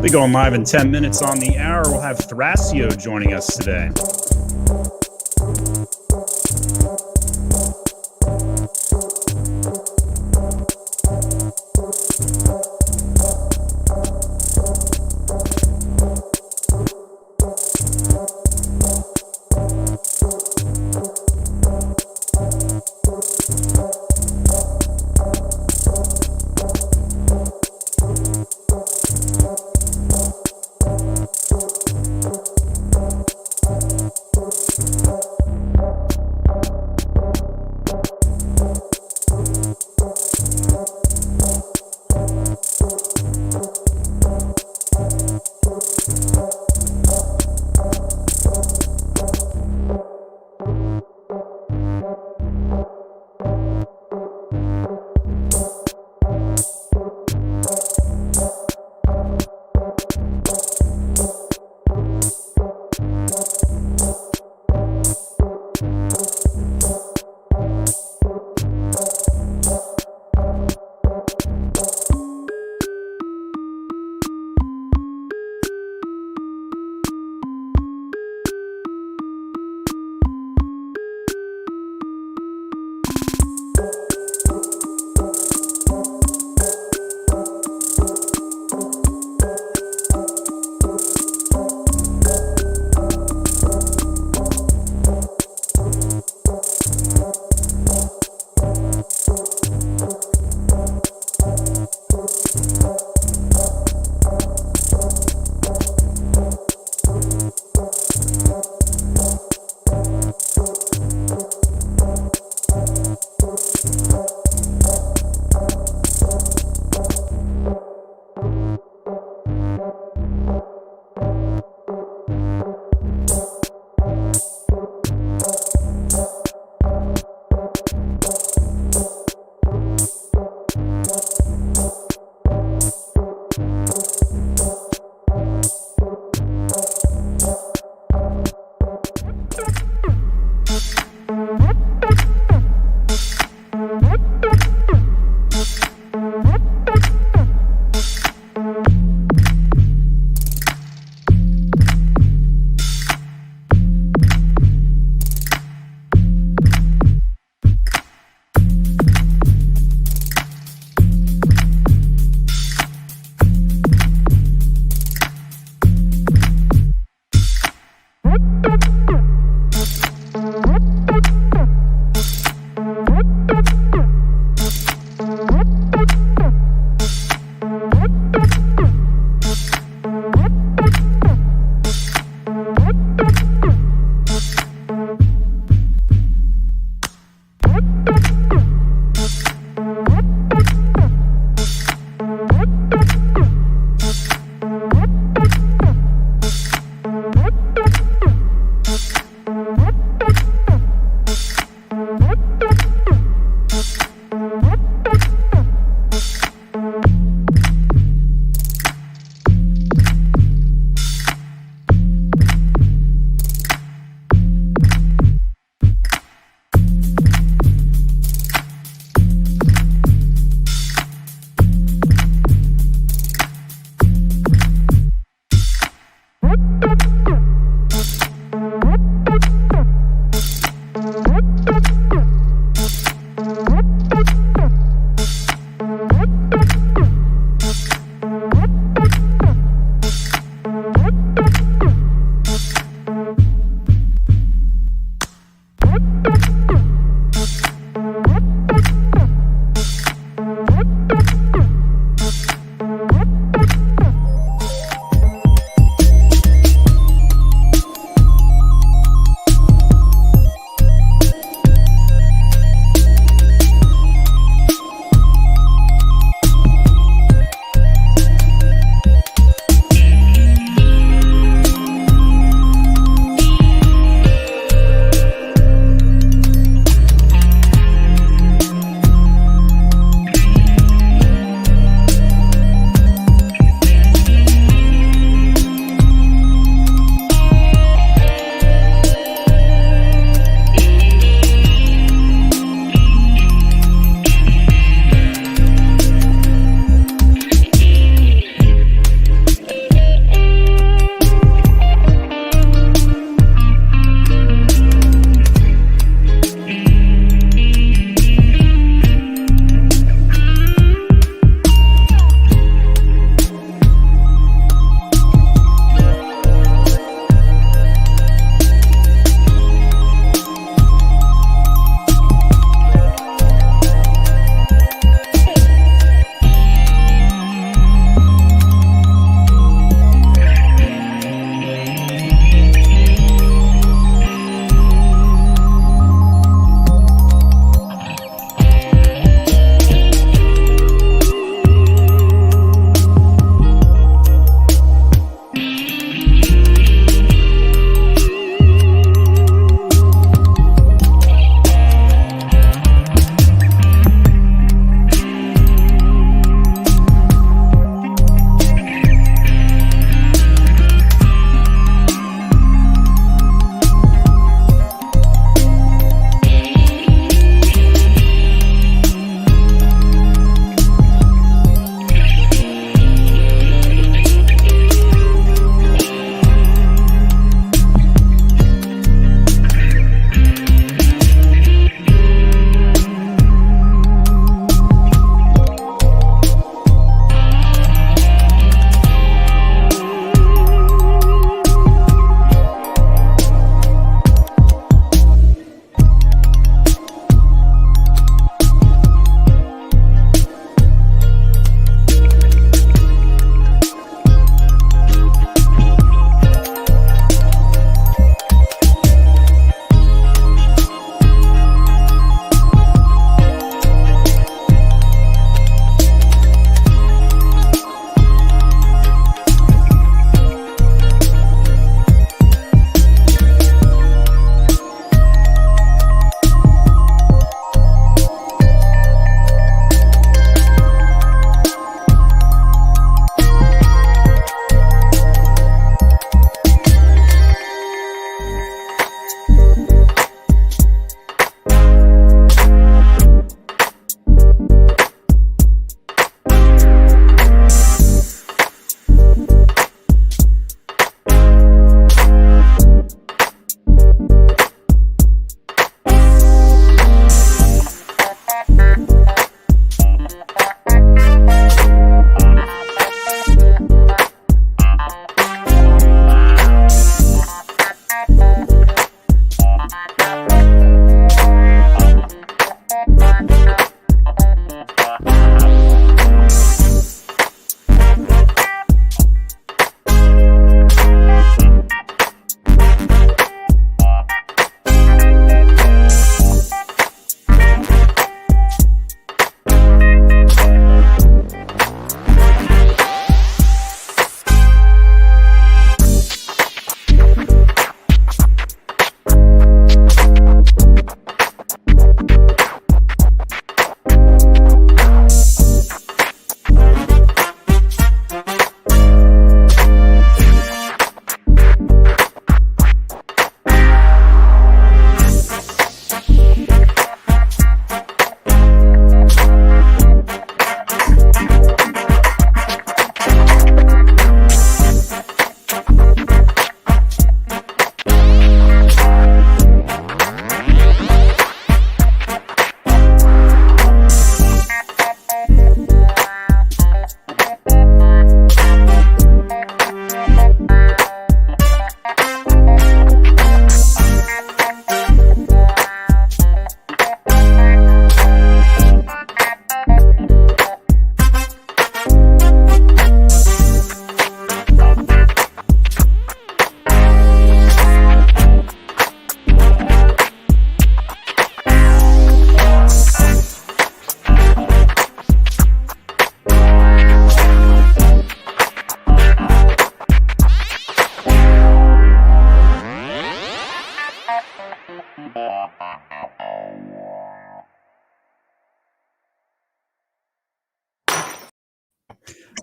Be going live in 10 minutes on the hour. We'll have Thrasio joining us today.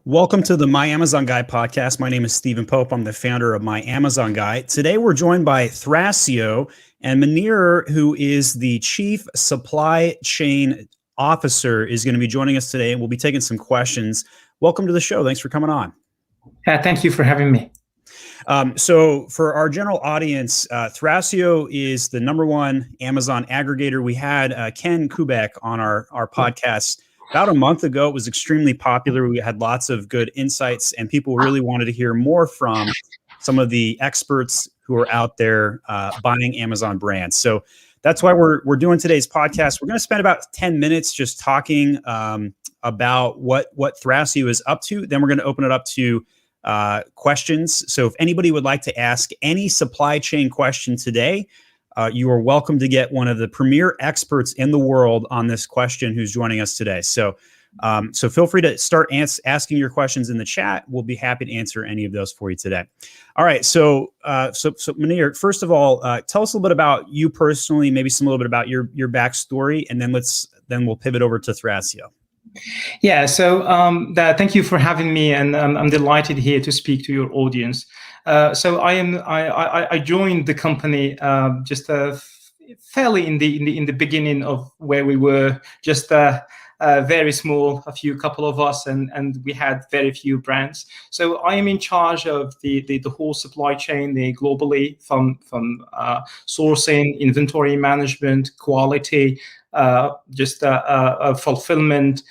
Welcome to the My Amazon Guy podcast. My name is Stephen Pope. I'm the founder of My Amazon Guy. Today we're joined by Thrasio and Mounir, who is the Chief Supply Chain Officer, is going to be joining us today, and we'll be taking some questions. Welcome to the show. Thanks for coming on. Thank you for having me. So for our general audience, Thrasio is the #1 Amazon aggregator. We had Ken Kubek on our podcast about a month ago. It was extremely popular. We had lots of good insights, and people really wanted to hear more from some of the experts who are out there buying Amazon brands. So that's why we're doing today's podcast. We're going to spend about 10 minutes just talking about what Thrasio is up to. Then we're going to open it up to questions. So if anybody would like to ask any supply chain question today, you are welcome to get one of the premier experts in the world on this question who's joining us today. So feel free to start asking your questions in the chat. We'll be happy to answer any of those for you today. All right. So Mounir, first of all, tell us a little bit about you personally, maybe a little bit about your backstory, and then we'll pivot over to Thrasio. Yeah. So thank you for having me, and I'm delighted here to speak to your audience. So I joined the company just fairly in the beginning of where we were just very small, couple of us, and we had very few brands. So I am in charge of the whole supply chain, globally, from sourcing, inventory management, quality, fulfillment,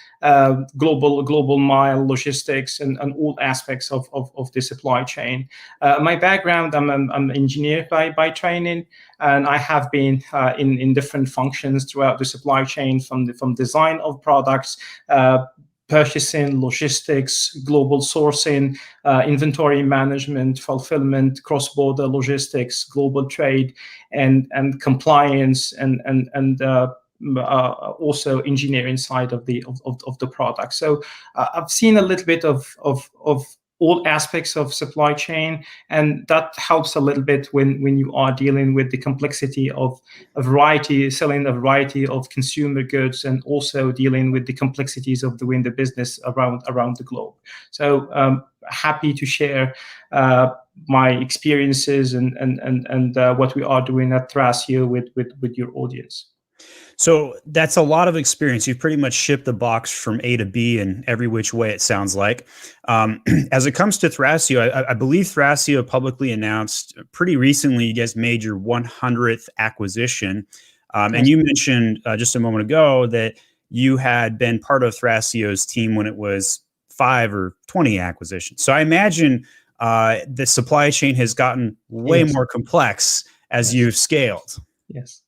global mile logistics, and all aspects of the supply chain. My background, I'm an engineer by training, and I have been in different functions throughout the supply chain, from design of products, purchasing, logistics, global sourcing, inventory management, fulfillment, cross-border logistics, global trade, and compliance, and also engineering side of the product. So I've seen a little bit of all aspects of supply chain, and that helps a little bit when you are dealing with the complexity of selling a variety of consumer goods, and also dealing with the complexities of doing the business around the globe. So happy to share my experiences and what we are doing at Thrasio with your audience. So that's a lot of experience. You've pretty much shipped the box from A to B in every which way, it sounds like. As it comes to Thrasio, I believe Thrasio publicly announced pretty recently you guys made your 100th acquisition. And you mentioned just a moment ago that you had been part of Thrasio's team when it was 5 or 20 acquisitions. So I imagine the supply chain has gotten way more complex as you've scaled. Yes.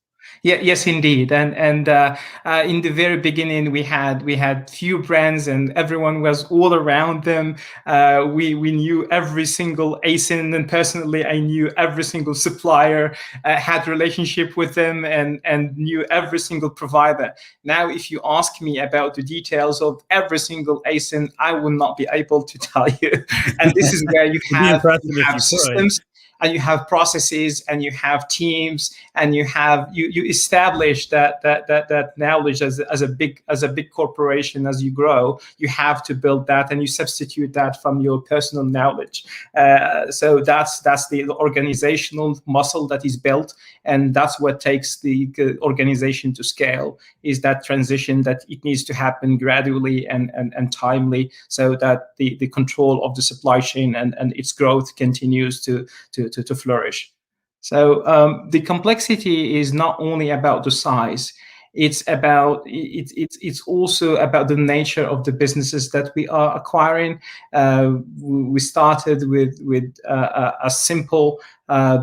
Yeah, yes, indeed. And in the very beginning, we had few brands, and everyone was all around them. We knew every single ASIN, and personally, I knew every single supplier, had relationship with them, and knew every single provider. Now, if you ask me about the details of every single ASIN, I will not be able to tell you. And this is where you have systems, and you have processes, and you have teams, and you establish that knowledge as a big corporation. As you grow, you have to build that, and you substitute that from your personal knowledge. So that's the organizational muscle that is built, and that's what takes the organization to scale. Is that transition that it needs to happen gradually and timely, so that the control of the supply chain and its growth continues to flourish. So the complexity is not only about the size; it's also about the nature of the businesses that we are acquiring. We started with a simple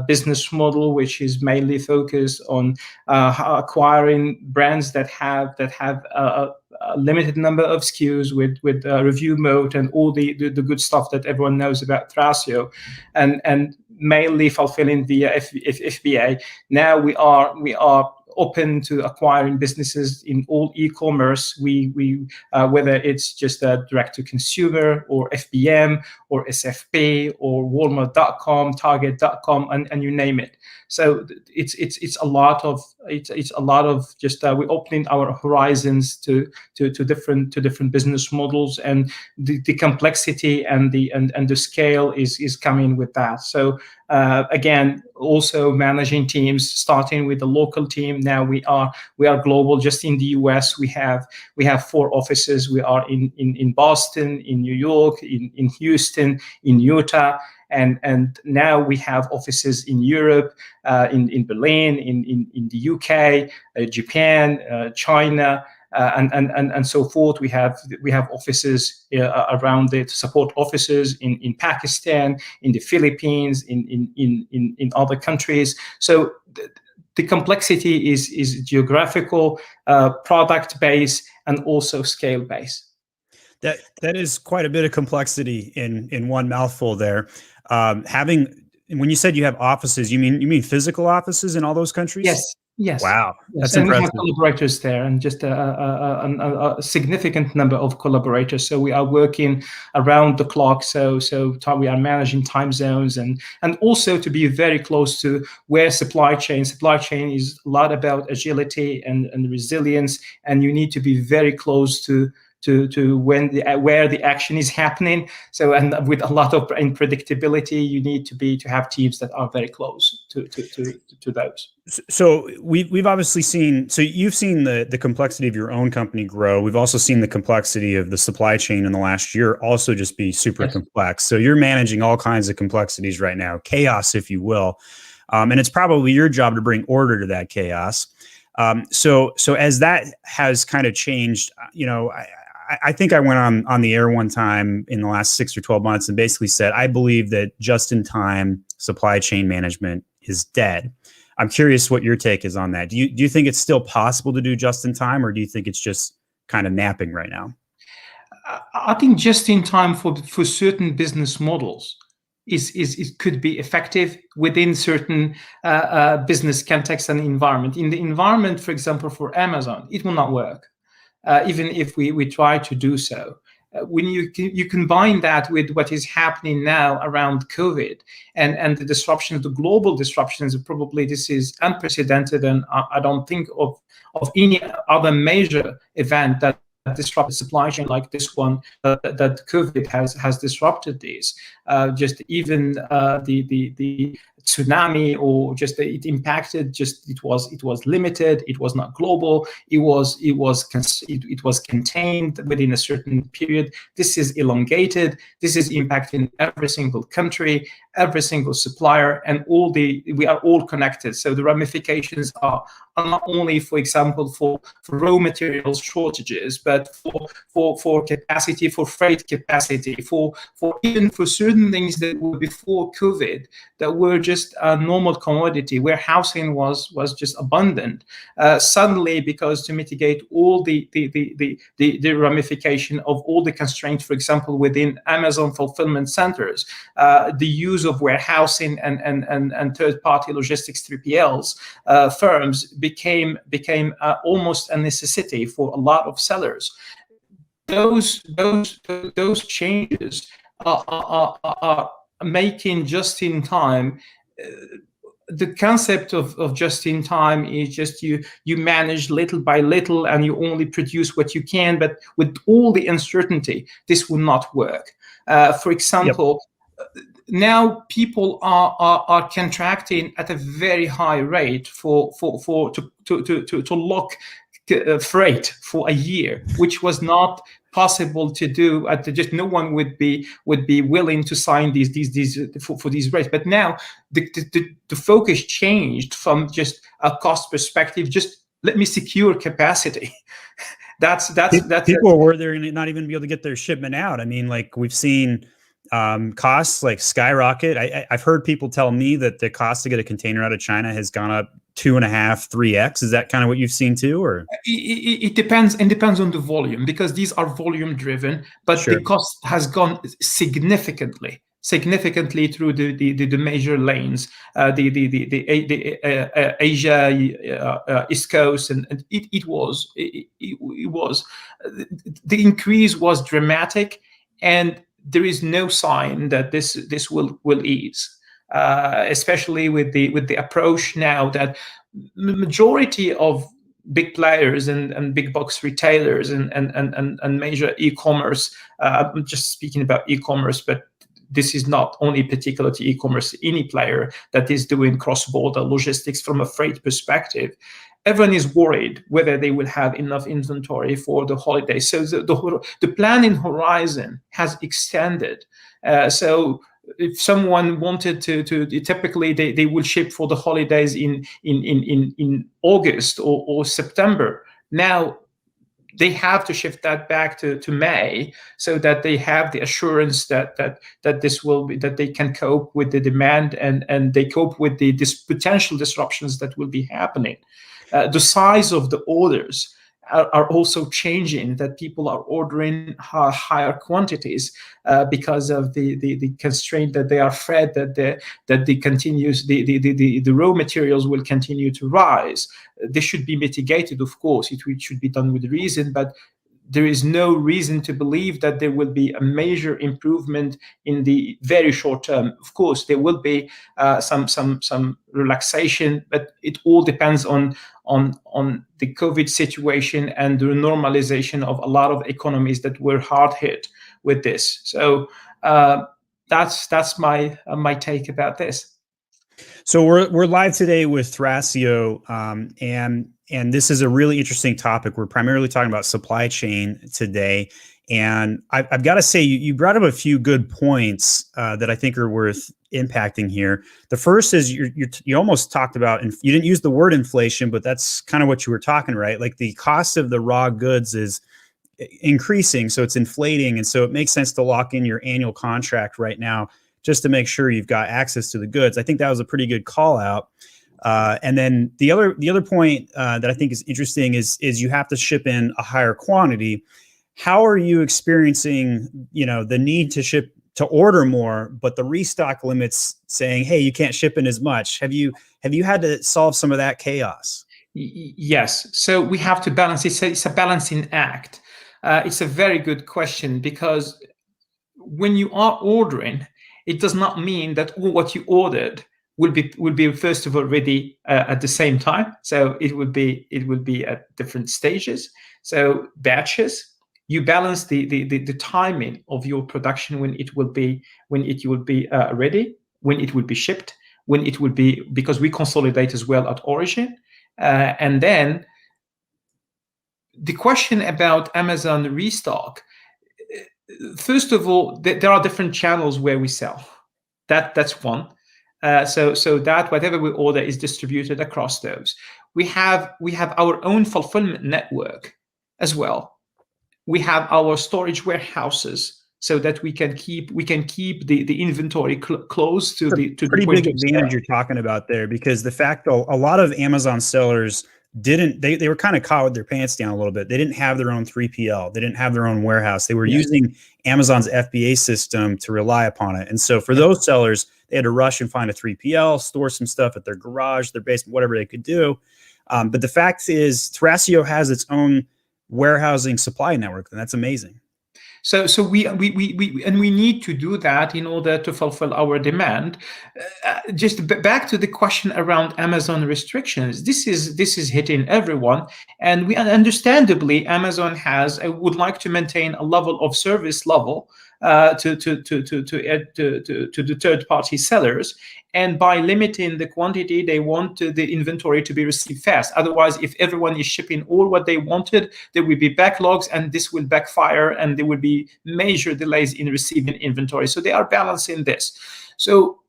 business model, which is mainly focused on acquiring brands that have a limited number of SKUs with review mode and all the good stuff that everyone knows about Thrasio, and mainly fulfilling via FBA. Now we are open to acquiring businesses in all e-commerce. We whether it's just a direct to consumer or FBM or SFP or Walmart.com, Target.com, and you name it. So it's a lot of just we're opening our horizons to different business models, and the complexity and the scale is coming with that. So again, also managing teams, starting with the local team. Now we are global. Just in the US, we have 4 offices. We are in Boston, in New York, in Houston, in Utah. And now we have offices in Europe, in Berlin, in the UK, Japan, China, and so forth. We have offices around it, support offices in Pakistan, in the Philippines, in other countries. So the complexity is geographical, product based, and also scale based. That is quite a bit of complexity in one mouthful there. When you said you have offices, you mean physical offices in all those countries? Yes. Wow, yes. That's and impressive. We have collaborators there, and just a significant number of collaborators. So we are working around the clock. So we are managing time zones, and also to be very close to where supply chain is a lot about agility and resilience, and you need to be very close to where the action is happening. So, and with a lot of unpredictability, you need to have teams that are very close to those. So we've obviously seen. So you've seen the complexity of your own company grow. We've also seen the complexity of the supply chain in the last year also just be super complex. So you're managing all kinds of complexities right now, chaos, if you will, and it's probably your job to bring order to that chaos. So as that has kind of changed, I think I went on the air one time in the last 6 or 12 months and basically said, I believe that just-in-time supply chain management is dead. I'm curious what your take is on that. Do you think it's still possible to do just-in-time, or do you think it's just kind of napping right now? I think just-in-time for certain business models it could be effective within certain business context and environment. In the environment, for example, for Amazon, it will not work. Even if we try to do so. When you combine that with what is happening now around COVID and the disruptions, the global disruptions, probably this is unprecedented, and I don't think of any other major event that disrupted supply chain like this one that COVID has disrupted these. Just even the tsunami, or just it impacted. Just it was limited. It was not global. It was contained within a certain period. This is elongated. This is impacting every single country, every single supplier, and we are all connected. So the ramifications are not only, for example, for raw materials shortages, but for capacity, for freight capacity, for even for certain things that were before COVID that were just a normal commodity, where housing was just abundant. Suddenly, because to mitigate all the ramification of all the constraints, for example, within Amazon fulfillment centers, the use of warehousing and third-party logistics 3PLs firms became almost a necessity for a lot of sellers. Those changes are making just-in-time. The concept of just-in-time is just you manage little by little, and you only produce what you can. But with all the uncertainty, this will not work. For example, now people are contracting at a very high rate to lock freight for a year, which was not possible to do. Just no one would be willing to sign these for these rates. But now the focus changed from just a cost perspective. Just let me secure capacity. That's people are worried they're not even be able to get their shipment out. I mean, like, we've seen costs like skyrocket. I've heard people tell me that the cost to get a container out of China has gone up 2.5, 3x. Is that kind of what you've seen too, or? It depends, and depends on the volume, because these are volume driven, but the cost has gone significantly through the major lanes, the Asia East Coast, and it was the increase was dramatic. And there is no sign that this will ease, especially with the approach now that the majority of big players and big box retailers and major e-commerce. I'm just speaking about e-commerce, but this is not only particular to e-commerce. Any player that is doing cross-border logistics from a freight perspective, everyone is worried whether they will have enough inventory for the holidays. So the planning horizon has extended. So if someone wanted to typically they will ship for the holidays in August or September. Now they have to shift that back to May, so that they have the assurance that this will be, that they can cope with the demand and they cope with this potential disruptions that will be happening. The size of the orders are also changing, that people are ordering higher quantities because of the constraint that they are afraid that the raw materials will continue to rise. This should be mitigated, of course. It should be done with reason, but there is no reason to believe that there will be a major improvement in the very short term. Of course, there will be some relaxation, but it all depends on the COVID situation and the normalization of a lot of economies that were hard hit with this. So that's my take about this. So we're live today with Thrasio, and this is a really interesting topic. We're primarily talking about supply chain today, and I've got to say you brought up a few good points that I think are worth impacting here. The first is you almost talked about, and you didn't use the word inflation, but that's kind of what you were talking, right? Like the cost of the raw goods is increasing, so it's inflating, and so it makes sense to lock in your annual contract right now, just to make sure you've got access to the goods. I think that was a pretty good call out. And then the other point that I think is interesting is you have to ship in a higher quantity. How are you experiencing, the need to order more, but the restock limits saying, hey, you can't ship in as much? Have you had to solve some of that chaos? Yes. So we have to balance. It's a balancing act. It's a very good question, because when you are ordering, it does not mean that all what you ordered will be first of all ready at the same time. So it will be at different stages. So batches. You balance the timing of your production, when it will be ready, when it will be shipped, when it will be, because we consolidate as well at origin, and then the question about Amazon restock. First of all, there are different channels where we sell. That's one. So that whatever we order is distributed across those. We have our own fulfillment network as well. We have our storage warehouses, so that we can keep the inventory close to the pretty big advantage you're talking about there, because the fact a lot of Amazon sellers they were kind of caught with their pants down a little bit. They didn't have their own 3PL. They didn't have their own warehouse. They were using Amazon's FBA system to rely upon it. And so for those sellers, they had to rush and find a 3PL, store some stuff at their garage, their basement, whatever they could do. But the fact is, Thrasio has its own warehousing supply network, and that's amazing. So we need to do that in order to fulfill our demand. Just back to the question around Amazon restrictions. This is hitting everyone, and we understandably Amazon would like to maintain a level of service level to the third party sellers. And by limiting the quantity, they want the inventory to be received fast. Otherwise, if everyone is shipping all what they wanted, there will be backlogs, and this will backfire, and there will be major delays in receiving inventory. So they are balancing this. So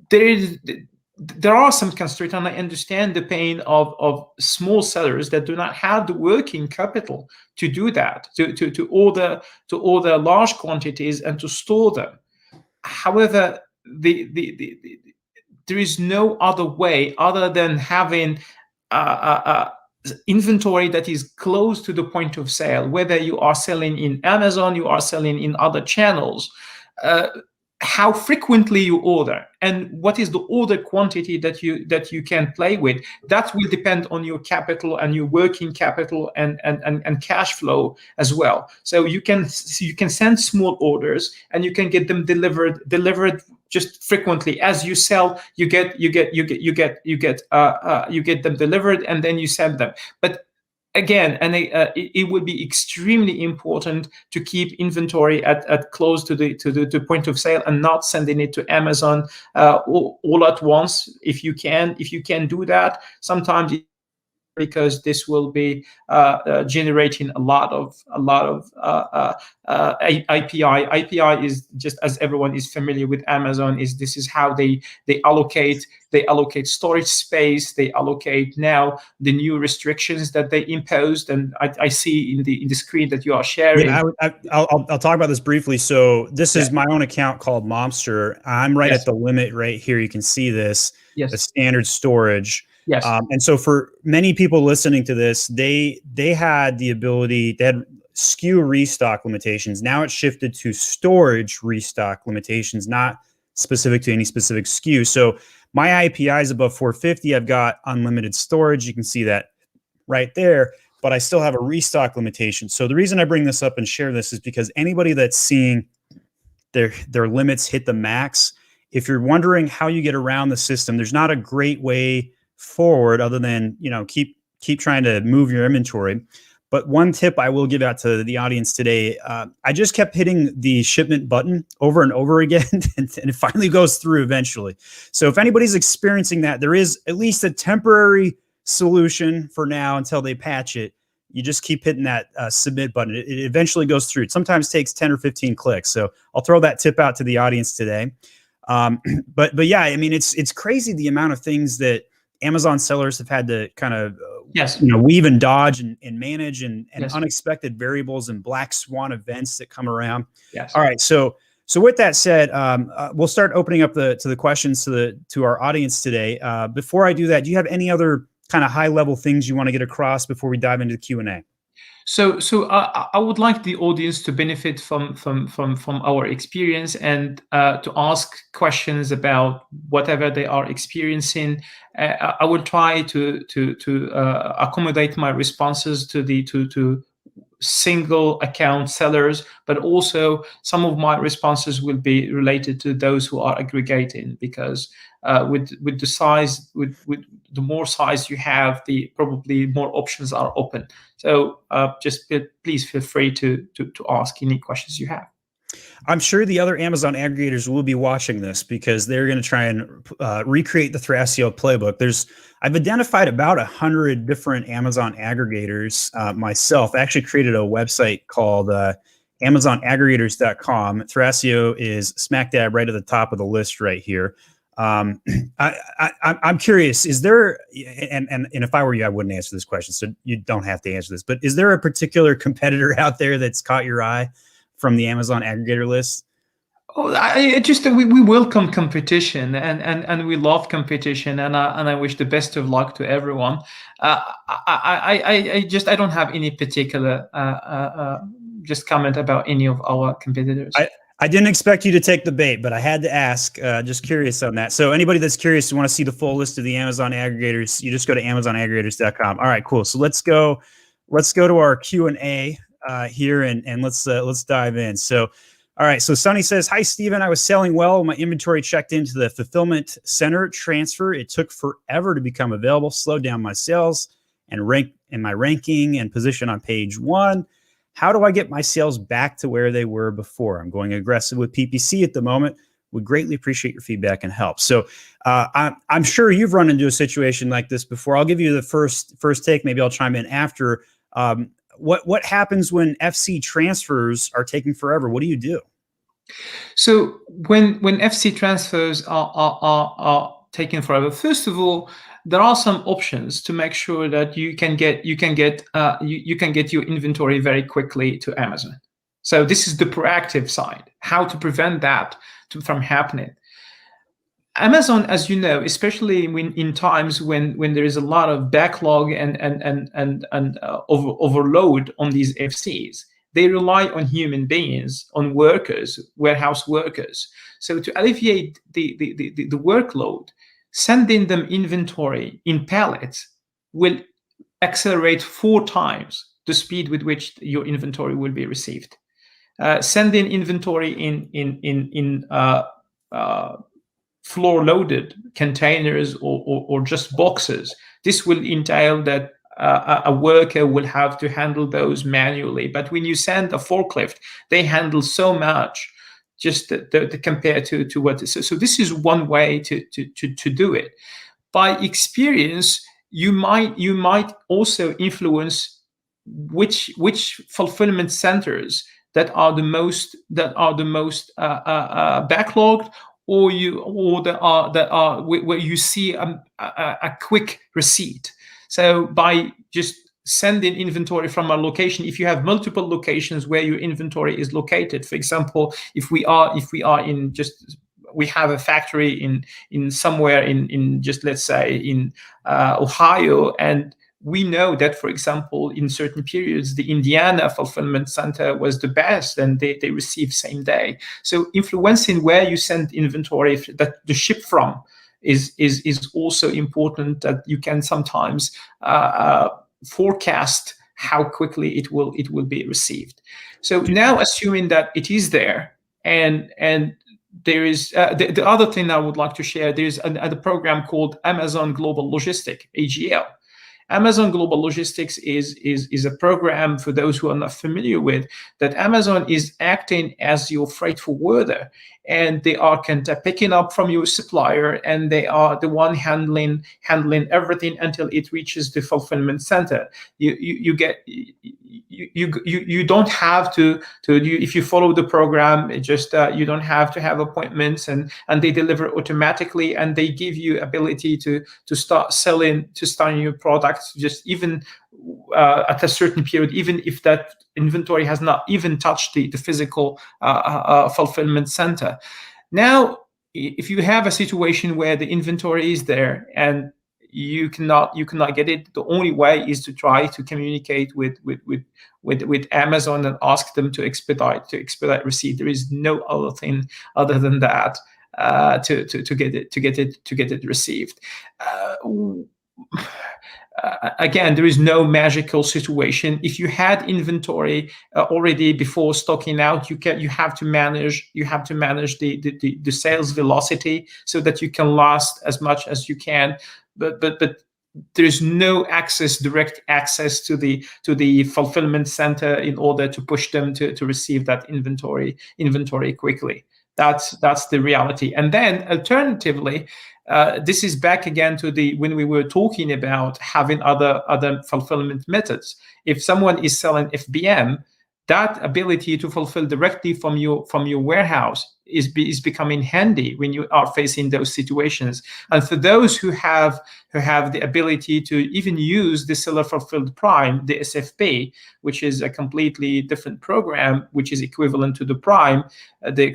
there are some constraints, and I understand the pain of small sellers that do not have the working capital to do that, to order large quantities and to store them. However, there is no other way other than having inventory that is close to the point of sale, whether you are selling in Amazon, you are selling in other channels. how frequently you order and what is the order quantity that you can play with. That will depend on your capital and your working capital and cash flow as well. So you can send small orders and you can get them delivered just frequently. As you sell, you get them delivered, and then you send them. But again, and it would be extremely important to keep inventory at close to the point of sale and not sending it to Amazon all at once. If you can do that, sometimes because this will be generating a lot of IPI. IPI is, just as everyone is familiar with Amazon, this is how they allocate storage space. They allocate now the new restrictions that they imposed, and I see in the screen that you are sharing. Yeah, I'll talk about this briefly. So this is my own account called Momster. I'm right at the limit right here. You can see this, the standard storage. Yes. And so for many people listening to this, they had the ability, they had SKU restock limitations. Now it's shifted to storage restock limitations, not specific to any specific SKU. So my IPI is above 450. I've got unlimited storage. You can see that right there, but I still have a restock limitation. So the reason I bring this up and share this is because anybody that's seeing their limits hit the max, if you're wondering how you get around the system, there's not a great way forward other than, keep trying to move your inventory. But one tip I will give out to the audience today, I just kept hitting the shipment button over and over again, and it finally goes through eventually. So if anybody's experiencing that, there is at least a temporary solution for now until they patch it. You just keep hitting that submit button. It eventually goes through. It sometimes takes 10 or 15 clicks. So I'll throw that tip out to the audience today. But yeah, I mean, it's crazy the amount of things that Amazon sellers have had to kind of weave and dodge and manage and unexpected variables and black swan events that come around. Yes. All right. So with that said, we'll start opening up the questions to our audience today. Before I do that, do you have any other kind of high level things you want to get across before we dive into the Q&A? So I would like the audience to benefit from our experience and to ask questions about whatever they are experiencing. I will try to accommodate my responses to single account sellers, but also some of my responses will be related to those who are aggregating, because with the size, with the more size you have, the probably more options are open. So just please feel free to ask any questions you have. I'm sure the other Amazon aggregators will be watching this because they're going to try and recreate the Thrasio playbook. I've identified about 100 different Amazon aggregators myself. I actually created a website called AmazonAggregators.com. Thrasio is smack dab right at the top of the list right here. I'm curious, is there, and if I were you, I wouldn't answer this question, so you don't have to answer this, but is there a particular competitor out there that's caught your eye from the Amazon aggregator list? Oh, we welcome competition and we love competition, and I wish the best of luck to everyone. I don't have any particular just comment about any of our competitors. I didn't expect you to take the bait, but I had to ask. Just curious on that. So anybody that's curious, you want to see the full list of the Amazon aggregators, you just go to AmazonAggregators.com. All right, cool. So let's go to our Q&A here and let's dive in. So, all right. So Sonny says, "Hi, Steven. I was selling well. My inventory checked into the fulfillment center transfer. It took forever to become available. Slowed down my sales and my ranking and position on page 1. How do I get my sales back to where they were before? I'm going aggressive with PPC at the moment. Would greatly appreciate your feedback and help." So I'm sure you've run into a situation like this before. I'll give you the first take. Maybe I'll chime in after. What happens when FC transfers are taking forever? What do you do? So when FC transfers are taking forever, first of all, there are some options to make sure that you can get your inventory very quickly to Amazon. So this is the proactive side, how to prevent that from happening. Amazon, as you know, especially in times when there is a lot of backlog and overload on these FCs, they rely on human beings, on workers, warehouse workers. So to alleviate the workload, sending them inventory in pallets will accelerate 4 times the speed with which your inventory will be received. Sending inventory in floor-loaded containers or just boxes, this will entail that a worker will have to handle those manually. But when you send a forklift, they handle so much just to compare to what. So this is one way to do it. By experience, you might also influence which fulfillment centers that are the most backlogged, or that are where you see a quick receipt. So by just sending inventory from a location, if you have multiple locations where your inventory is located, for example, if we are in just, we have a factory in somewhere in just, let's say, in Ohio, and we know that, for example, in certain periods, the Indiana fulfillment center was the best, and they received same day. So influencing where you send inventory that the ship from is also important, that you can sometimes forecast how quickly it will be received. So now, assuming that it is there, and there is the other thing I would like to share. There's a program called Amazon Global Logistics, AGL. Amazon Global Logistics is a program, for those who are not familiar with, that Amazon is acting as your freight forwarder, and they are kind of picking up from your supplier, and they are the one handling everything until it reaches the fulfillment center. You don't have to if you follow the program, it just you don't have to have appointments, and they deliver automatically, and they give you ability to start selling, to start your products, just even at a certain period, even if that inventory has not even touched the physical fulfillment center. Now, if you have a situation where the inventory is there and you cannot get it, the only way is to try to communicate with Amazon and ask them to expedite receipt. There is no other thing other than that to get it received. Again, there is no magical situation. If you had inventory already before stocking out, you have to manage the sales velocity so that you can last as much as you can. But there is no direct access to the fulfillment center in order to push them to receive that inventory quickly. That's the reality. And then alternatively, this is back again to when we were talking about having other fulfillment methods. If someone is selling FBM, that ability to fulfill directly from your warehouse is becoming handy when you are facing those situations. And for those who have the ability to even use the seller fulfilled prime, the SFP, which is a completely different program, which is equivalent to the prime, the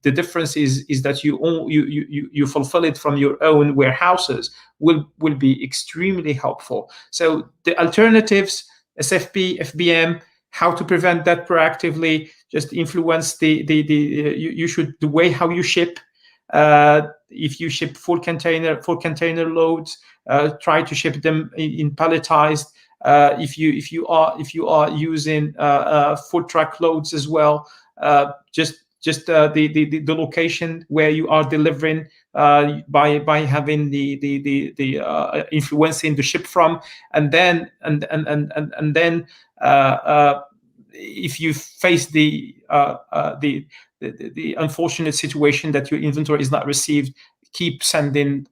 difference is that you fulfill it from your own warehouses, will be extremely helpful. So the alternatives, SFP, FBM, how to prevent that proactively, just influence the way how you ship. If you ship full container loads, try to ship them in palletized. If you are using full truck loads as well, just the location where you are delivering, by having the influencing the ship from, and then if you face the unfortunate situation that your inventory is not received, keep sending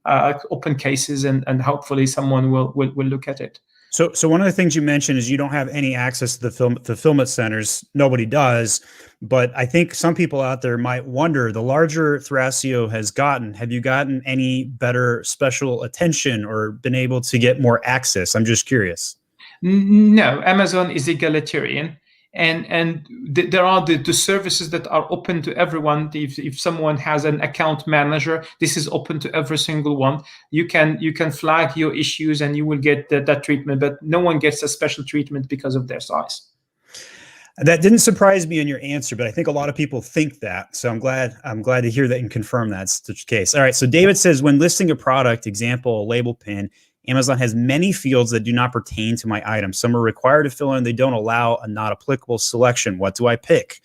open cases, and hopefully someone will look at it. So one of the things you mentioned is you don't have any access to the fulfillment centers. Nobody does. But I think some people out there might wonder, the larger Thrasio has gotten, have you gotten any better special attention or been able to get more access? I'm just curious. No, Amazon is egalitarian. And there are the services that are open to everyone. If someone has an account manager, this is open to every single one. You can flag your issues and you will get that treatment, but no one gets a special treatment because of their size. That didn't surprise me in your answer, but I think a lot of people think that. So I'm glad to hear that and confirm that's the case. All right. So David says, when listing a product, example, label pin, Amazon has many fields that do not pertain to my item. Some are required to fill in. They don't allow a not applicable selection. What do I pick?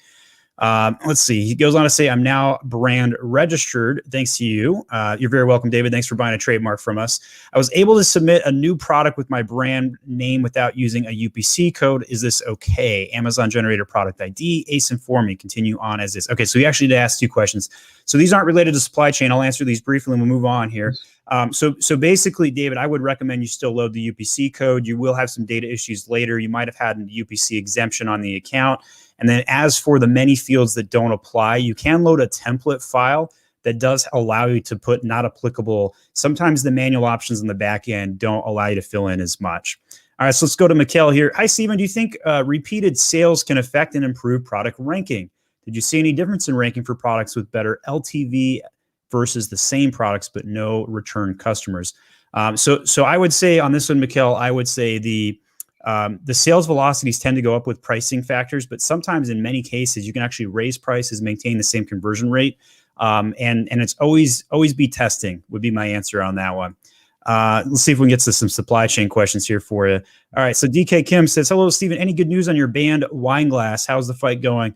Let's see. He goes on to say, I'm now brand registered. Thanks to you. You're very welcome, David. Thanks for buying a trademark from us. I was able to submit a new product with my brand name without using a UPC code. Is this okay? Amazon generated product ID. ACE informed me. Continue on as is. Okay, so he actually asked 2 questions. So these aren't related to supply chain. I'll answer these briefly and we'll move on here. So basically, David, I would recommend you still load the UPC code. You will have some data issues later. You might have had an UPC exemption on the account. And then as for the many fields that don't apply, you can load a template file that does allow you to put not applicable. Sometimes the manual options in the back end don't allow you to fill in as much. All right, so let's go to Mikkel here. Hi, Stephen. Do you think repeated sales can affect and improve product ranking? Did you see any difference in ranking for products with better LTV versus the same products but no return customers? So I would say on this one, Mikkel, I would say the sales velocities tend to go up with pricing factors, but sometimes in many cases you can actually raise prices, maintain the same conversion rate, and it's always be testing would be my answer on that one. Let's see if we can get to some supply chain questions here for you. All right, so DK Kim says, hello, Stephen. Any good news on your banned wine glass? How's the fight going?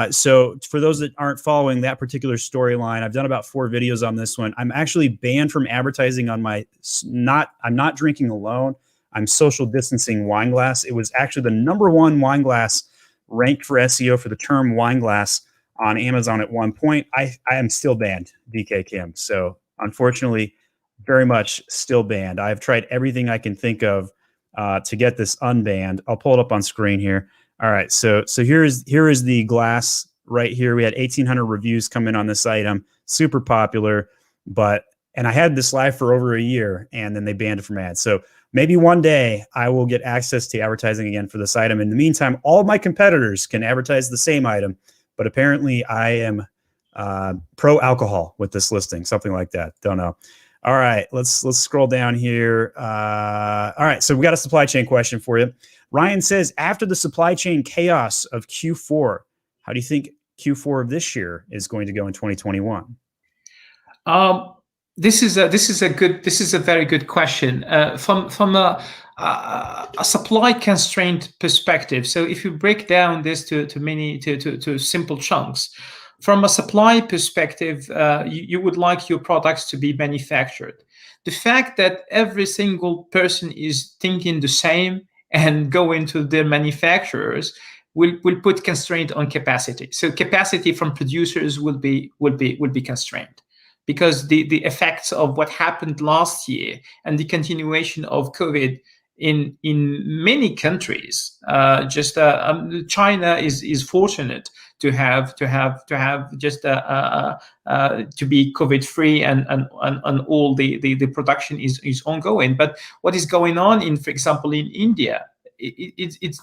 So for those that aren't following that particular storyline, I've done about 4 videos on this one. I'm actually banned from advertising on my I'm not drinking alone. I'm social distancing wine glass. It was actually the #1 wine glass ranked for SEO for the term wine glass on Amazon at one point. I am still banned, DK Kim. So unfortunately, very much still banned. I've tried everything I can think of to get this unbanned. I'll pull it up on screen here. All right, so here is the glass right here. We had 1,800 reviews come in on this item, super popular, and I had this live for over a year, and then they banned it from ads. So maybe one day I will get access to advertising again for this item. In the meantime, all of my competitors can advertise the same item, but apparently I am pro alcohol with this listing, something like that. Don't know. All right, let's scroll down here. All right, so we got a supply chain question for you. Ryan says, after the supply chain chaos of Q4, how do you think Q4 of this year is going to go in 2021? This is a very good question from a supply constraint perspective. So if you break down this to simple chunks, from a supply perspective, you would like your products to be manufactured. The fact that every single person is thinking the same and go into their manufacturers will put constraint on capacity. So capacity from producers will be constrained, because the effects of what happened last year and the continuation of COVID in many countries. China is fortunate to be COVID free and all the production is ongoing. But what is going on for example, in India, it's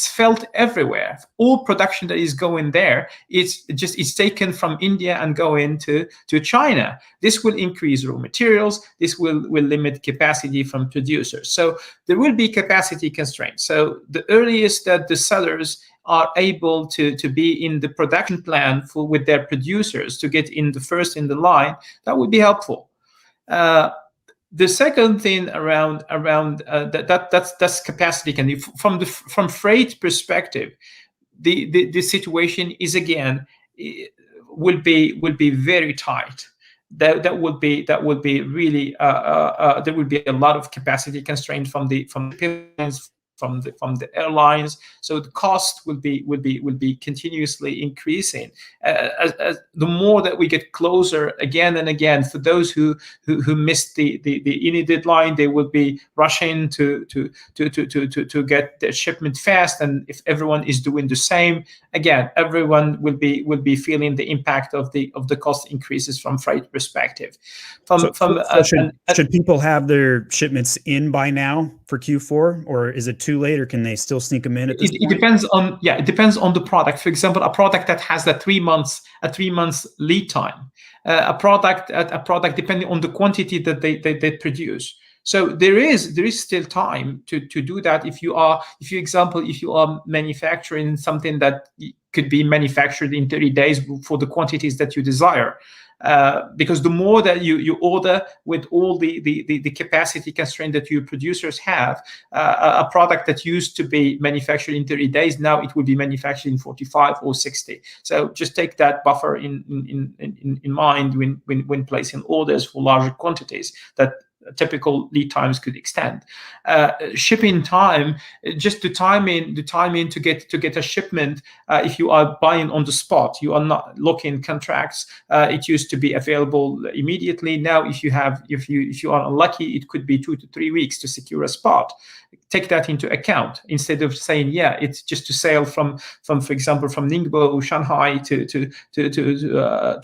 felt everywhere. All production that is going there, it's taken from India and going to China. This will increase raw materials. This will limit capacity from producers. So there will be capacity constraints. So the earliest that the sellers are able to be in the production plan with their producers to get first in the line, that would be helpful. The second thing around that's capacity. From freight perspective, the situation is again will be very tight. That would be really there would be a lot of capacity constraint from the pipelines, from the airlines. So the cost will be continuously increasing as the more that we get closer again and again. For those who missed the INI deadline, they will be rushing to get their shipment fast. And if everyone is doing the same, again, everyone will be feeling the impact of the cost increases from freight perspective. Should people have their shipments in by now for Q4, or is it too late, or can they still sneak them in at this point? It depends on the product. For example, a product that has a 3 months lead time, a product depending on the quantity that they produce. So there is still time to do that. If you are manufacturing something that could be manufactured in 30 days for the quantities that you desire. Because the more that you order with all the capacity constraint that your producers have, a product that used to be manufactured in 30 days, now it will be manufactured in 45 or 60. So just take that buffer in mind when placing orders for larger quantities that typical lead times could extend. Shipping time, just the time in to get a shipment. If you are buying on the spot, you are not locking contracts. It used to be available immediately. Now, if you are unlucky, it could be 2 to 3 weeks to secure a spot. Take that into account instead of saying, it's just to sail from for example, from Ningbo or Shanghai to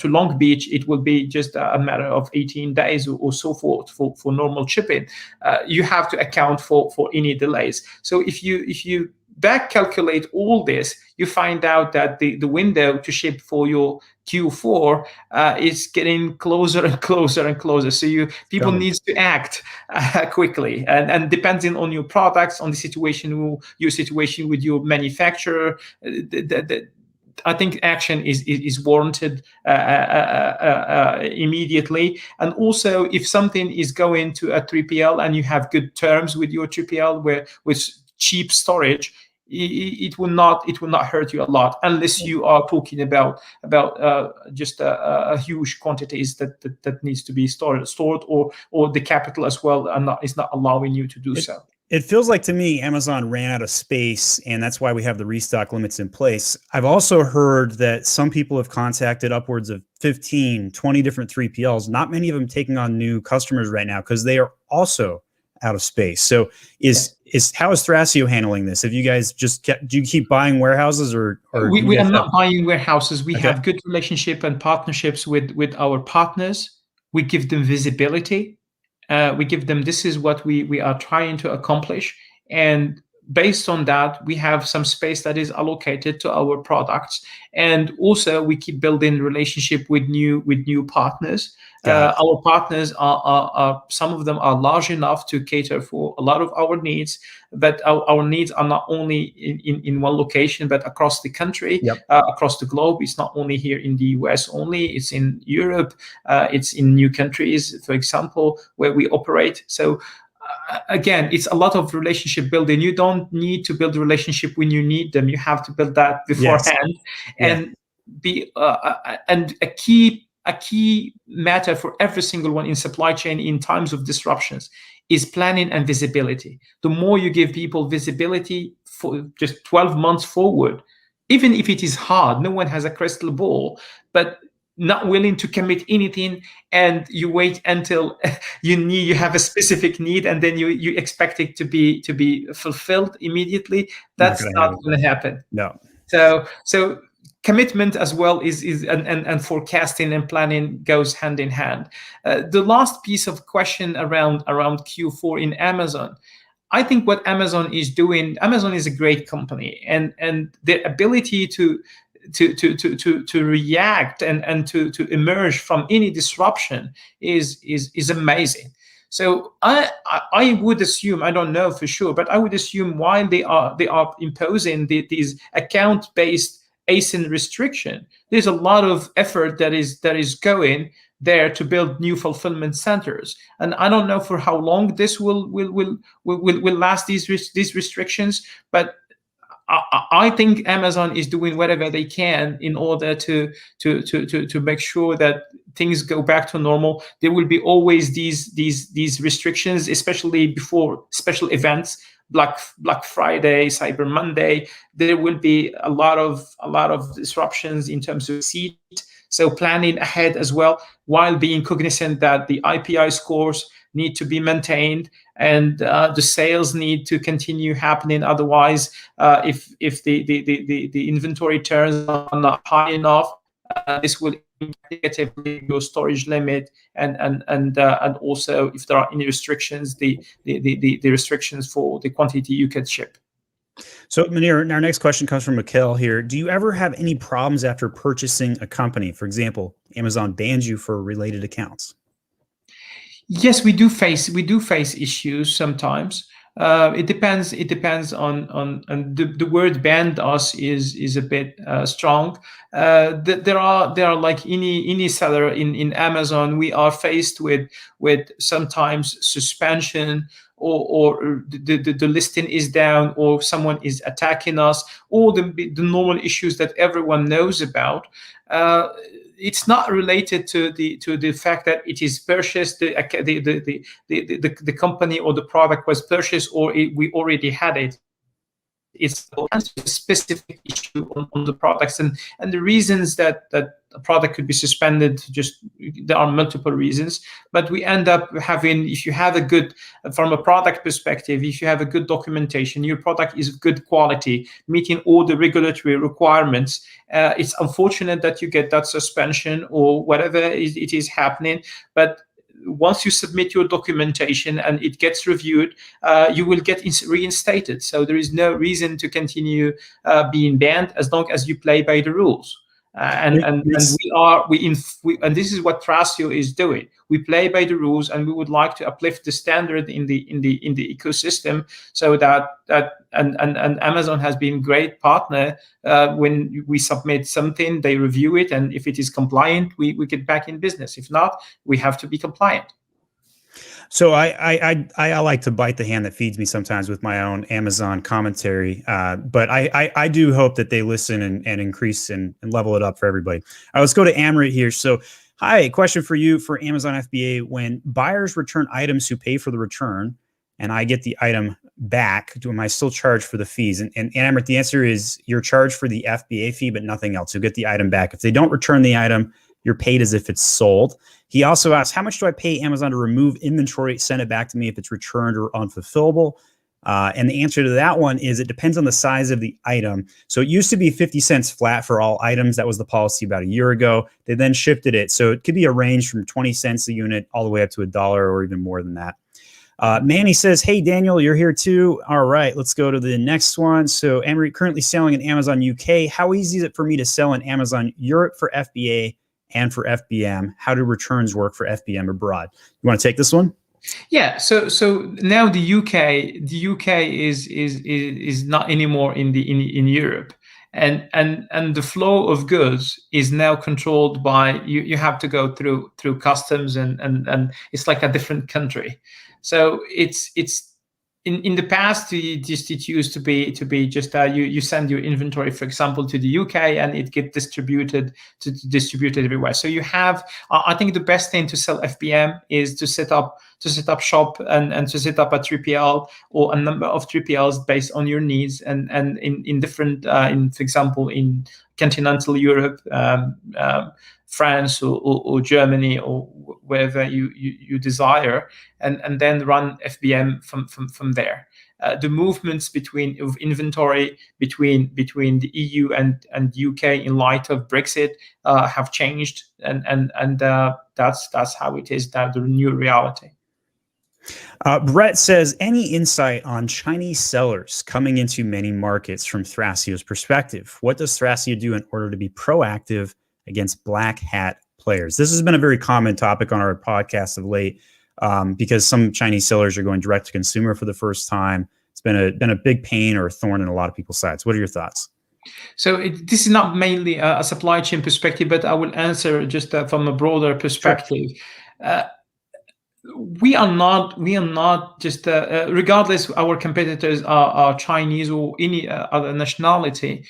Long Beach. It will be just a matter of 18 days or so forth for normal shipping. You have to account for any delays. So if you back calculate all this, you find out that the window to ship for your Q4 is getting closer and closer and closer. So people need to act quickly, and depending on your products, on your situation with your manufacturer, I think action is warranted immediately. And also, if something is going to a 3PL and you have good terms with your 3PL with cheap storage, it will not hurt you a lot, unless you are talking about just a huge quantities that needs to be stored, or the capital as well is not allowing you to do so. It feels like to me Amazon ran out of space, and that's why we have the restock limits in place. I've also heard that some people have contacted upwards of 15, 20 different 3PLs, not many of them taking on new customers right now because they are also out of space. So how is Thrasio handling this? Have you guys do you keep buying warehouses, or we are not buying warehouses. We have good relationship and partnerships with our partners. We give them visibility. We give them, this is what we are trying to accomplish, and based on that, we have some space that is allocated to our products, and also we keep building relationship with new partners. Our partners are some of them are large enough to cater for a lot of our needs, but our needs are not only in one location, but across the country, across the globe. It's not only here in the US only, it's in Europe, it's in new countries, for example, where we operate. So again, it's a lot of relationship building. You don't need to build a relationship when you need them. You have to build that beforehand. And and a key matter for every single one in supply chain in times of disruptions is planning and visibility. The more you give people visibility for just 12 months forward, even if it is hard, no one has a crystal ball, not willing to commit anything, and you wait until you have a specific need, and then you expect it to be fulfilled immediately. That's not going to happen. No. So commitment as well and forecasting and planning goes hand in hand. The last piece of question around Q4 in Amazon. I think what Amazon is doing, Amazon is a great company, and their ability to react and to emerge from any disruption is amazing. So I would assume, I don't know for sure, but I would assume while they are imposing these account-based ASIN restriction, there's a lot of effort that is going there to build new fulfillment centers, and I don't know for how long this will last, these restrictions, but I think Amazon is doing whatever they can in order to make sure that things go back to normal. There will be always these restrictions, especially before special events, Black Friday, Cyber Monday. There will be a lot of disruptions in terms of seat. So planning ahead as well, while being cognizant that the IPI scores need to be maintained and the sales need to continue happening. Otherwise, if the inventory turns are not high enough, this will impact negatively your storage limit, and also if there are any restrictions, the restrictions for the quantity you can ship. So Mounir, our next question comes from Mikhail here. Do you ever have any problems after purchasing a company? For example, Amazon bans you for related accounts. Yes, we do face issues sometimes. It depends. It depends on the word banned us is a bit strong. There are like any seller in Amazon. We are faced with sometimes suspension, or the listing is down, or someone is attacking us, all the normal issues that everyone knows about. Uh, it's not related to the fact that it is purchased, the company or the product was purchased, or we already had it. It's a specific issue on the products, and the reasons that a product could be suspended. Just there are multiple reasons, but we end up having, if you have a good, from a product perspective, if you have a good documentation, your product is good quality, meeting all the regulatory requirements. It's unfortunate that you get that suspension or whatever it is happening, but once you submit your documentation and it gets reviewed, you will get reinstated. So there is no reason to continue being banned as long as you play by the rules. And and this is what Thrasio is doing. We play by the rules, and we would like to uplift the standard in the ecosystem, so that and Amazon has been great partner. When we submit something, they review it, and if it is compliant, we get back in business. If not, we have to be compliant. So I like to bite the hand that feeds me sometimes with my own Amazon commentary, but I do hope that they listen and increase and level it up for everybody. All right, let's go to Amrit here. So, hi, question for you for Amazon FBA. When buyers return items who pay for the return, and I get the item back, am I still charged for the fees? And Amrit, the answer is you're charged for the FBA fee, but nothing else. You'll get the item back. If they don't return the item, you're paid as if it's sold. He also asks, how much do I pay Amazon to remove inventory, send it back to me if it's returned or unfulfillable? And the answer to that one is it depends on the size of the item. So it used to be 50 cents flat for all items. That was the policy about a year ago. They then shifted it. So it could be a range from 20 cents a unit all the way up to $1 or even more than that. Manny says, hey, Daniel, you're here too. All right, let's go to the next one. So Amory currently selling in Amazon UK. How easy is it for me to sell in Amazon Europe for FBA and for FBM? How do returns work for FBM abroad? You want to take this one? Yeah. So now the UK is not anymore in Europe. And the flow of goods is now controlled by you have to go through customs, and it's like a different country. So it's in the past, it used to be just you send your inventory, for example, to the UK, and it gets distributed everywhere. So you have, I think the best thing to sell FBM is to set up shop and to set up a 3PL or a number of 3PLs based on your needs, and in different, for example, in continental Europe, France or Germany or wherever you desire, and then run FBM from there. The movements of inventory between the EU and UK in light of Brexit have changed, and that's how it is now, the new reality. Brett says, any insight on Chinese sellers coming into many markets from Thrasio's perspective? What does Thrasio do in order to be proactive against black hat players? This has been a very common topic on our podcast of late, because some Chinese sellers are going direct to consumer for the first time. It's been a big pain or a thorn in a lot of people's sides. What are your thoughts? So this is not mainly a supply chain perspective, but I will answer just from a broader perspective. Sure. We are not just regardless our competitors are Chinese or any other nationality.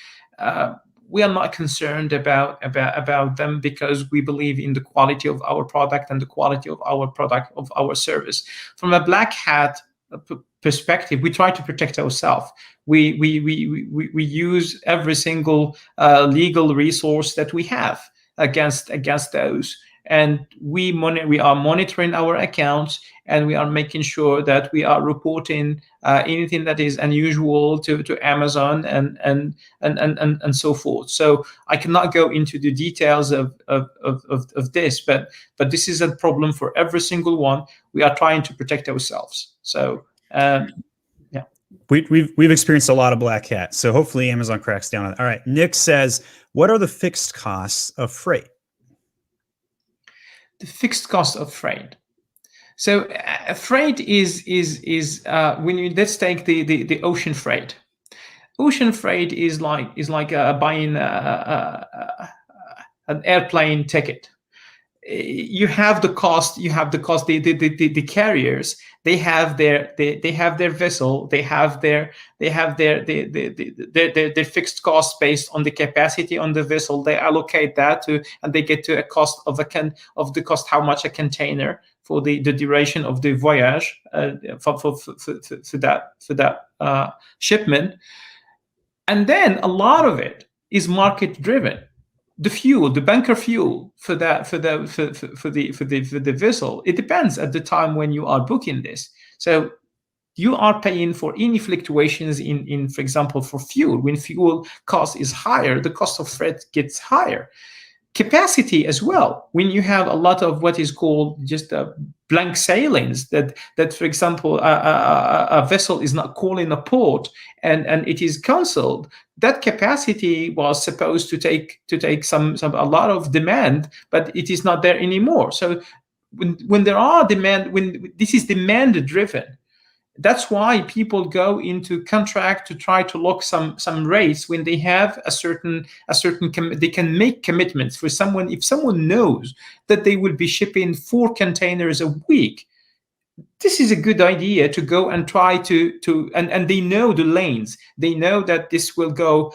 We are not concerned about them, because we believe in the quality of our product and the quality of our service. From a black hat perspective, we try to protect ourselves. We use every single legal resource that we have against those. And we are monitoring our accounts, and we are making sure that we are reporting anything that is unusual to Amazon and so forth. So I cannot go into the details of this, but this is a problem for every single one. We are trying to protect ourselves. So yeah. We've experienced a lot of black hat, so hopefully Amazon cracks down on it. All right, Nick says, what are the fixed costs of freight? The fixed cost of freight. So freight is when you, let's take the ocean freight. Ocean freight is like buying an airplane ticket. You have the cost. The carriers, they have their vessel. They have their fixed cost based on the capacity on the vessel. They allocate that to, and they get to a cost of the cost, how much a container for the duration of the voyage for that shipment. And then a lot of it is market driven. The fuel, the bunker fuel for the vessel, it depends at the time when you are booking this. So you are paying for any fluctuations in, for example, for fuel. When fuel cost is higher, the cost of freight gets higher. Capacity as well. When you have a lot of what is called just blank sailings, that for example a vessel is not calling a port and it is cancelled, that capacity was supposed to take a lot of demand, but it is not there anymore. So when there are demand, when this is demand driven, that's why people go into contract to try to lock some rates when they have a certain they can make commitments for someone. If someone knows that they will be shipping 4 containers a week, this is a good idea to go and try to and they know the lanes. They know that this will go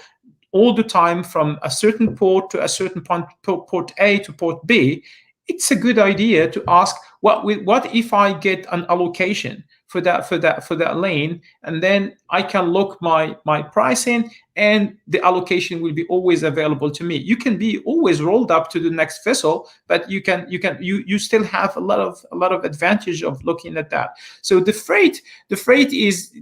all the time from a certain port to a certain point, port A to port B. It's a good idea to ask, what if I get an allocation for that lane, and then I can lock my pricing, and the allocation will be always available to me. You can be always rolled up to the next vessel, but you still have a lot of advantage of looking at that. So the freight is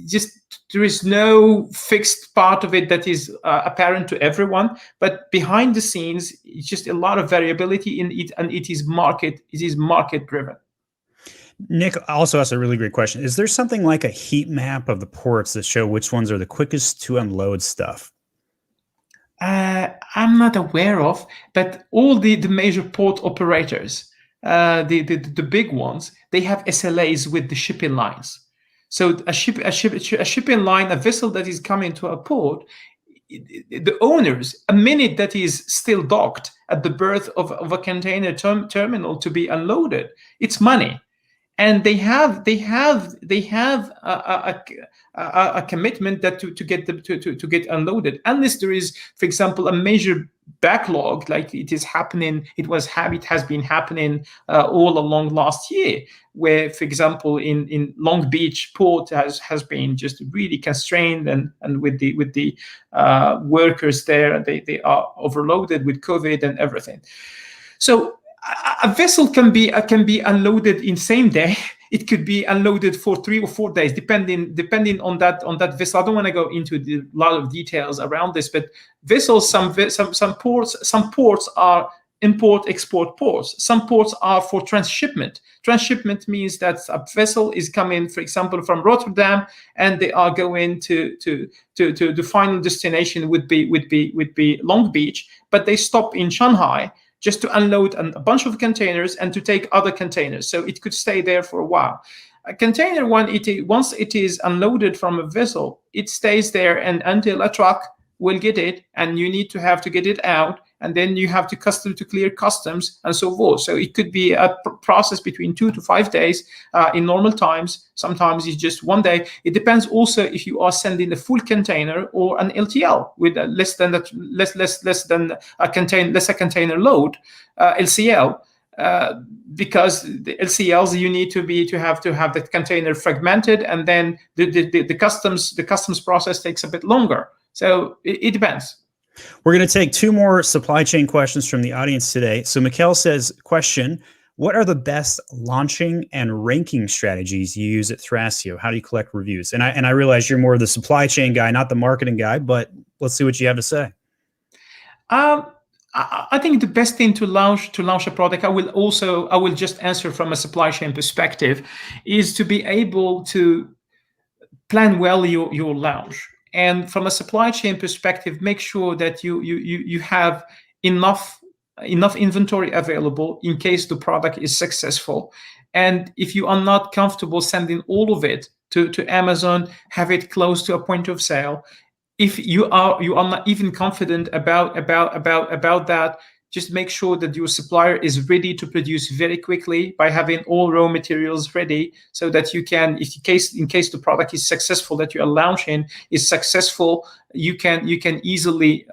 just, there is no fixed part of it that is apparent to everyone, but behind the scenes, it's just a lot of variability in it, and it is market driven. Nick also asked a really great question. Is there something like a heat map of the ports that show which ones are the quickest to unload stuff? I'm not aware of, but all the major port operators, the big ones, they have SLAs with the shipping lines. So a shipping line, a vessel that is coming to a port, the owners, a minute that is still docked at the berth of a container terminal to be unloaded, it's money. And they have a commitment that to get them to get unloaded, unless there is, for example, a major backlog like it has been happening all along last year, where, for example, in Long Beach port has been just really constrained, and with the workers there, they are overloaded with COVID and everything. So a vessel can be unloaded in same day. It could be unloaded for 3 or 4 days, depending on that vessel. I don't want to go into a lot of details around this, but vessels, some ports are import-export ports. Some ports are for transshipment. Transshipment means that a vessel is coming, for example, from Rotterdam, and they are going to the final destination would be Long Beach, but they stop in Shanghai just to unload a bunch of containers and to take other containers. So it could stay there for a while. A container, once it is unloaded from a vessel, it stays there and until a truck will get it, and you need to get it out, and then you have to clear customs and so forth. So it could be a process between 2 to 5 days in normal times. Sometimes it's just 1 day. It depends also if you are sending a full container or an LTL with less a container load, LCL. Because the LCLs, you need to have the container fragmented, and then the customs process takes a bit longer. So it depends. We're going to take 2 more supply chain questions from the audience today. So Mikhail says, question, what are the best launching and ranking strategies you use at Thrasio? How do you collect reviews? And I realize you're more the supply chain guy, not the marketing guy, but let's see what you have to say. I think the best thing to launch a product, I will just answer from a supply chain perspective, is to be able to plan well your launch. And from a supply chain perspective, make sure that you have enough inventory available in case the product is successful. And if you are not comfortable sending all of it to Amazon, have it close to a point of sale. If you are not even confident about that, just make sure that your supplier is ready to produce very quickly by having all raw materials ready, so that you can, in case the product is successful, that you are launching is successful, you can easily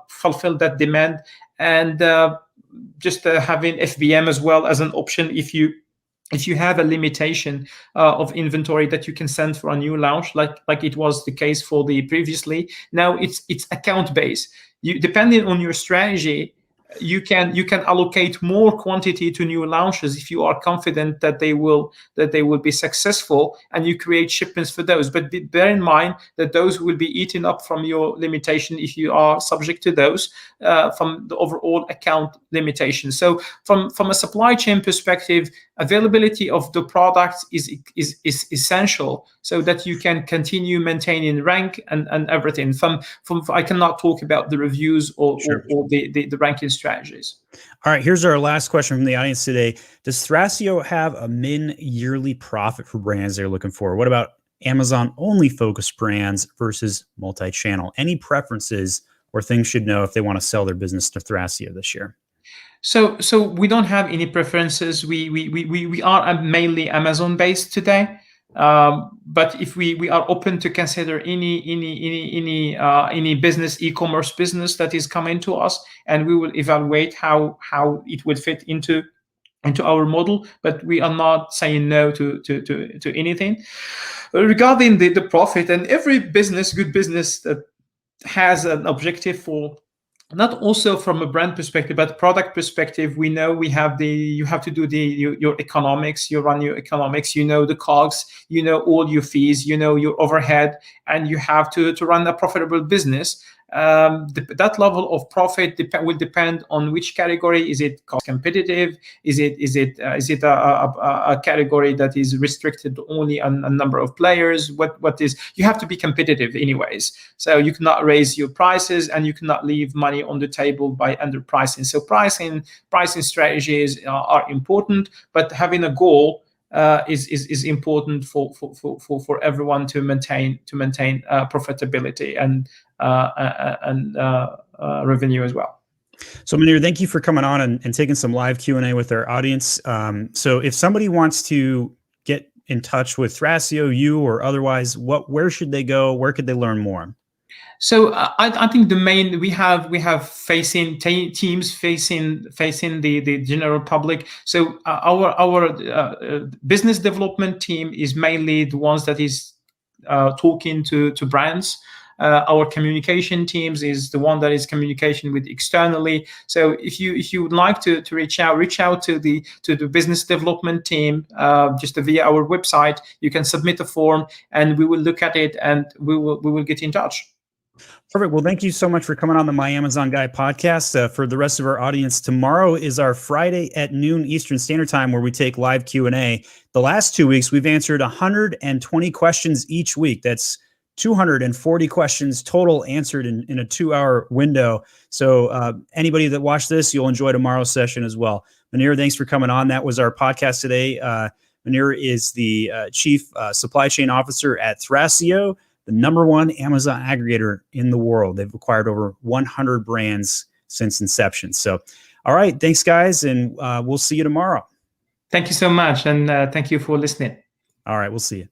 fulfill that demand. And just having FBM as well as an option if you have a limitation of inventory that you can send for a new launch, like it was the case for the previously. Now it's account based. You, depending on your strategy, you can allocate more quantity to new launches if you are confident that they will be successful, and you create shipments for those. But bear in mind that those will be eaten up from your limitation if you are subject to those from the overall account limitation. So from a supply chain perspective, availability of the products is essential, so that you can continue maintaining rank and everything. From I cannot talk about the reviews or the ranking strategies. All right, here's our last question from the audience today. Does Thrasio have a min yearly profit for brands they're looking for? What about Amazon only focused brands versus multi-channel? Any preferences or things should know if they want to sell their business to Thrasio this year? So we don't have any preferences. We are mainly Amazon based today. But if we are open to consider any business, e-commerce business that is coming to us, and we will evaluate how it would fit into our model. But we are not saying no to anything. Regarding the profit, and every good business that has an objective for, not also from a brand perspective, but product perspective. We know you have to do your economics, you run your economics, the COGS, all your fees, your overhead, and you have to run a profitable business. That level of profit will depend on which category. Is it cost competitive? Is it a category that is restricted only on a number of players? What is, you have to be competitive anyways. So you cannot raise your prices, and you cannot leave money on the table by underpricing. So pricing strategies are important, but having a goal is important for everyone to maintain profitability and revenue as well. So Mounir, thank you for coming on and taking some live Q&A with our audience. So if somebody wants to get in touch with Thrasio, you or otherwise, where should they go? Where could they learn more? So I think the main, we have facing teams facing the general public. So our business development team is mainly the ones that is talking to brands. Our communication teams is the one that is communication with externally. So if you would like to reach out to the business development team just via our website. You can submit a form, and we will look at it, and we will get in touch. Perfect. Well, thank you so much for coming on the My Amazon Guy podcast. For the rest of our audience, tomorrow is our Friday at noon Eastern Standard Time, where we take live Q&A. The last 2 weeks, we've answered 120 questions each week. That's 240 questions total answered in a 2-hour window. So anybody that watched this, you'll enjoy tomorrow's session as well. Mounir, thanks for coming on. That was our podcast today. Mounir is the Chief Supply Chain Officer at Thrasio, the #1 Amazon aggregator in the world. They've acquired over 100 brands since inception. So, all right, thanks guys, and we'll see you tomorrow. Thank you so much, and thank you for listening. All right, we'll see you.